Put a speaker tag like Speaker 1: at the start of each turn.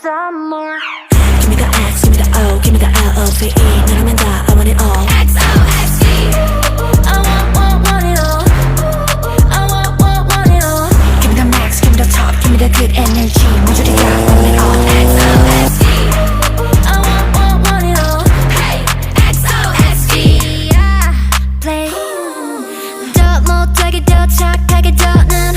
Speaker 1: some more.
Speaker 2: Give me the X, give me the O, give me the L-O-V-E. 너라면 다 I want it all.
Speaker 1: XOXD. I want it all. I want it all.
Speaker 2: Give me the max, give me the top, give me the good energy. 모조리 다 I want it all.
Speaker 1: XOXD. I want it all. Hey, XOXD. Yeah. Play. 더 못하게 더 착하게 더는